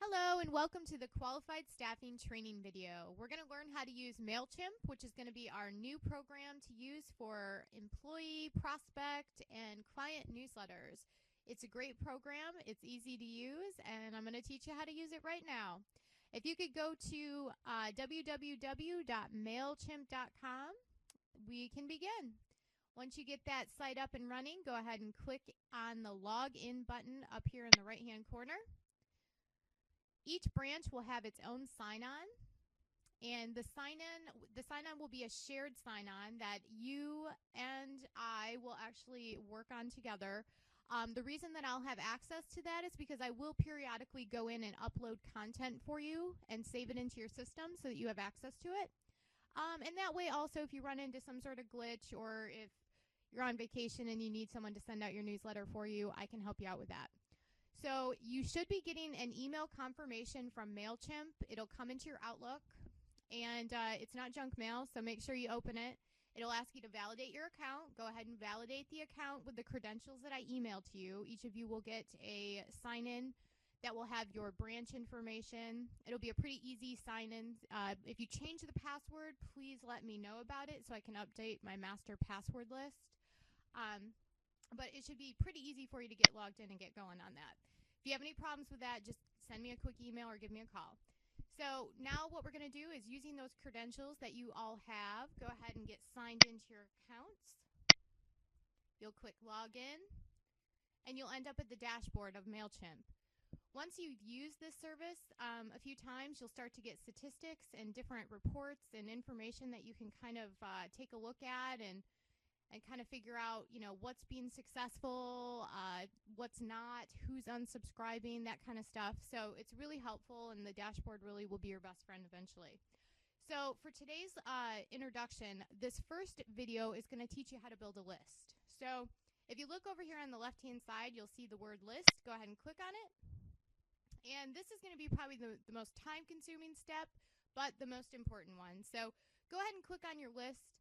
Hello and welcome to the Qualified Staffing Training video. We're going to learn how to use Mailchimp, which is going to be our new program to use for employee, prospect, and client newsletters. It's a great program, it's easy to use, and I'm going to teach you how to use it right now. If you could go to www.mailchimp.com, we can begin. Once you get that site up and running, go ahead and click on the login button up here in the right hand corner. Each branch will have its own sign-on, and the sign-on will be a shared sign-on that you and I will actually work on together. The reason that I'll have access to that is because I will periodically go in and upload content for you and save it into your system so that you have access to it. And that way also, if you run into some sort of glitch or if you're on vacation and you need someone to send out your newsletter for you, I can help you out with that. So you should be getting an email confirmation from Mailchimp. It'll come into your Outlook, and it's not junk mail, so make sure you open it. It'll ask you to validate your account. Go ahead and validate the account with the credentials that I emailed to you. Each of you will get a sign-in that will have your branch information. It'll be a pretty easy sign-in. If you change the password, please let me know about it so I can update my master password list. But it should be pretty easy for you to get logged in and get going on that. If you have any problems with that, just send me a quick email or give me a call. So now what we're going to do is, using those credentials that you all have, go ahead and get signed into your accounts. You'll click login, and you'll end up at the dashboard of Mailchimp. Once you've used this service a few times, you'll start to get statistics and different reports and information that you can kind of take a look at and kind of figure out, what's being successful, what's not, who's unsubscribing, that kind of stuff. So it's really helpful, and the dashboard really will be your best friend eventually. So for today's introduction, this first video is going to teach you how to build a list. So if you look over here on the left-hand side, you'll see the word list. Go ahead and click on it. And this is going to be probably the most time-consuming step, but the most important one. So go ahead and click on your list.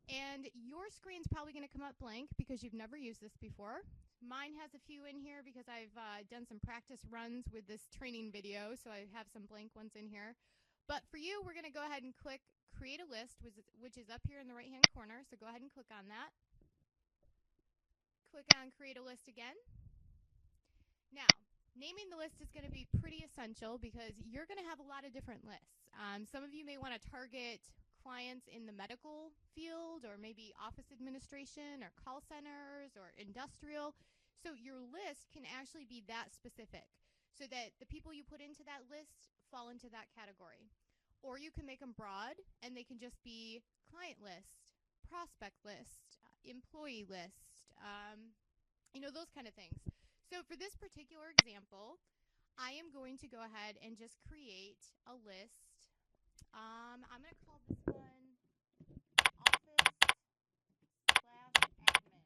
And your screen's probably going to come up blank because you've never used this before. Mine has a few in here because I've done some practice runs with this training video, so I have some blank ones in here. But for you, we're going to go ahead and click Create a List, which is up here in the right-hand corner, so go ahead and click on that. Click on Create a List again. Now, naming the list is going to be pretty essential because you're going to have a lot of different lists. Some of you may want to target clients in the medical field, or maybe office administration or call centers or industrial. So your list can actually be that specific so that the people you put into that list fall into that category. Or you can make them broad and they can just be client list, prospect list, employee list, those kind of things. So for this particular example, I am going to go ahead and just create a list. I'm going to call this one Office/Admin.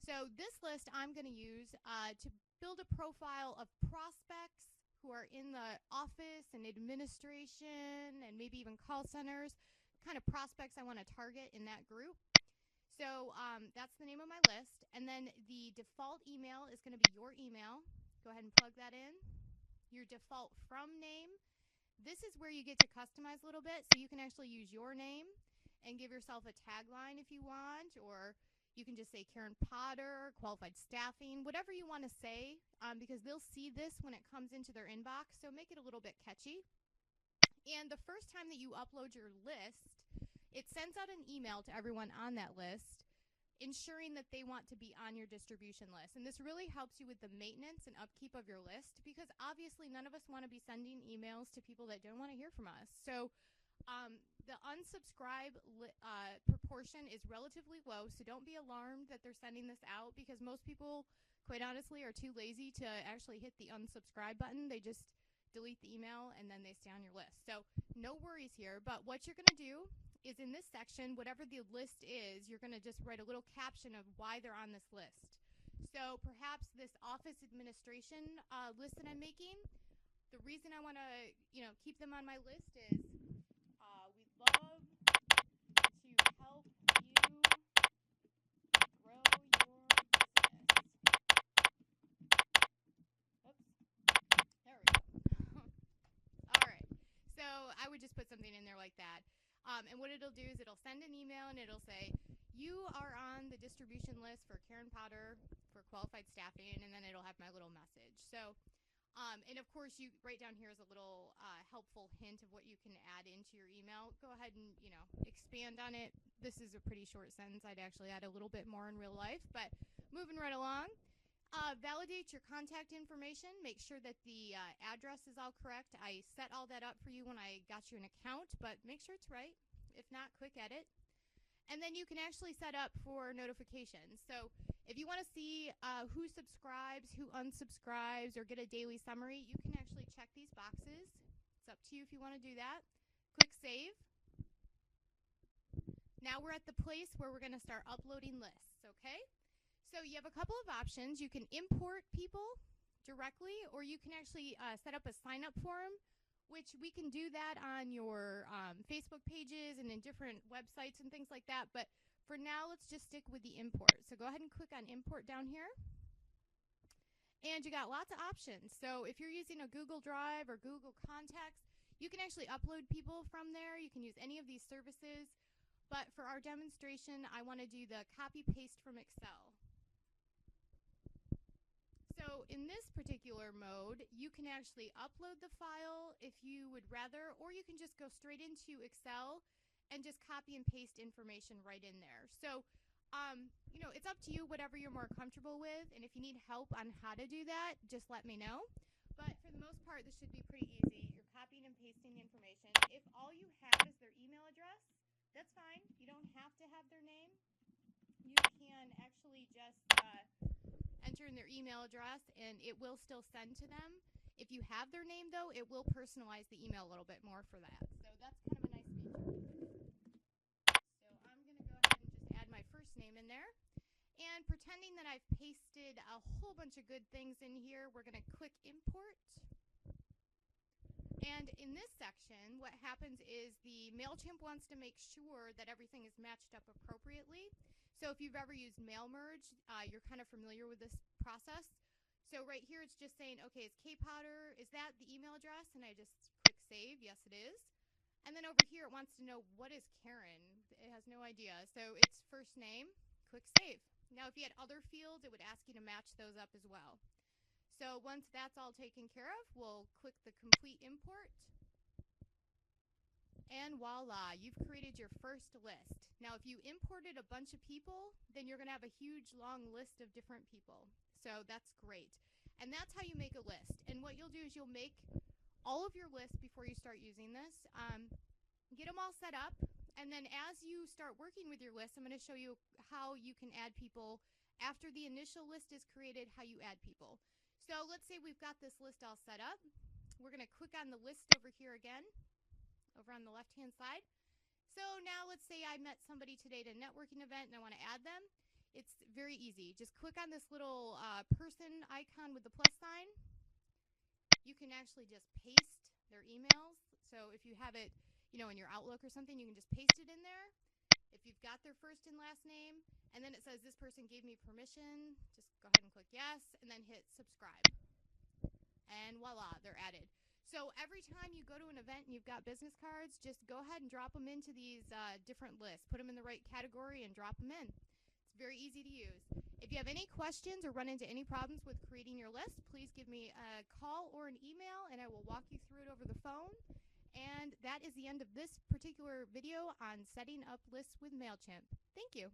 So this list I'm going to use to build a profile of prospects who are in the office and administration and maybe even call centers, kind of prospects I want to target in that group. So that's the name of my list. And then the default email is going to be your email. Go ahead and plug that in. Your default from name. This is where you get to customize a little bit, so you can actually use your name and give yourself a tagline if you want, or you can just say Karen Potter, Qualified Staffing, whatever you want to say, because they'll see this when it comes into their inbox, so make it a little bit catchy. And the first time that you upload your list, it sends out an email to everyone on that list, ensuring that they want to be on your distribution list. And this really helps you with the maintenance and upkeep of your list, because obviously none of us want to be sending emails to people that don't want to hear from us. So the unsubscribe proportion is relatively low, so don't be alarmed that they're sending this out, because most people, quite honestly, are too lazy to actually hit the unsubscribe button. They just delete the email and then they stay on your list. So no worries here, but what you're going to do is, in this section, whatever the list is, you're going to just write a little caption of why they're on this list. So perhaps this office administration list that I'm making, the reason I want to keep them on my list is we'd love to help you grow your business. Oops. There we go. would just put something in there like that. And what it'll do is it'll send an email and it'll say, you are on the distribution list for Karen Potter for qualified staffing, and then it'll have my little message. So, and of course, you right down here is a little helpful hint of what you can add into your email. Go ahead and, expand on it. This is a pretty short sentence. I'd actually add a little bit more in real life, but moving right along. Validate your contact information. Make sure that the address is all correct. I set all that up for you when I got you an account, but make sure it's right. If not, quick edit. And then you can actually set up for notifications. So if you want to see who subscribes, who unsubscribes, or get a daily summary, you can actually check these boxes. It's up to you if you want to do that. Click Save. Now we're at the place where we're going to start uploading lists, okay? So you have a couple of options. You can import people directly, or you can actually set up a sign-up form, which we can do that on your Facebook pages and in different websites and things like that. But for now, let's just stick with the import. So go ahead and click on Import down here. And you got lots of options. So if you're using a Google Drive or Google Contacts, you can actually upload people from there. You can use any of these services. But for our demonstration, I want to do the copy-paste from Excel. So in this particular mode, you can actually upload the file if you would rather, or you can just go straight into Excel and just copy and paste information right in there. So, it's up to you, whatever you're more comfortable with. And if you need help on how to do that, just let me know. But for the most part, this should be pretty easy. You're copying and pasting the information. If all you have is their email address, that's fine. You don't have to have their name. You can actually just enter in their email address, and it will still send to them. If you have their name, though, it will personalize the email a little bit more for that. So that's kind of a nice feature. So I'm going to go ahead and just add my first name in there. And pretending that I've pasted a whole bunch of good things in here, we're going to click Import. And in this section, what happens is the Mailchimp wants to make sure that everything is matched up appropriately. So if you've ever used mail merge, you're kind of familiar with this process. So right here, it's just saying, okay, is K Potter, is that the email address? And I just click Save. Yes, it is. And then over here, it wants to know, what is Karen? It has no idea. So it's first name. Click Save. Now, if you had other fields, it would ask you to match those up as well. So once that's all taken care of, we'll click the Complete Import. And voila, you've created your first list. Now, if you imported a bunch of people, then you're going to have a huge, long list of different people. So that's great. And that's how you make a list. And what you'll do is you'll make all of your lists before you start using this. Get them all set up. And then as you start working with your list, I'm going to show you how you can add people after the initial list is created, how you add people. So let's say we've got this list all set up. We're going to click on the list over here again, over on the left-hand side. So now let's say I met somebody today at a networking event and I want to add them. It's very easy. Just click on this little person icon with the plus sign. You can actually just paste their emails. So if you have it, in your Outlook or something, you can just paste it in there. If you've got their first and last name, and then it says this person gave me permission, just go ahead and click yes, and then hit subscribe. And voila, they're added. So every time you go to an event and you've got business cards, just go ahead and drop them into these different lists. Put them in the right category and drop them in. It's very easy to use. If you have any questions or run into any problems with creating your list, please give me a call or an email, and I will walk you through it over the phone. And that is the end of this particular video on setting up lists with Mailchimp. Thank you.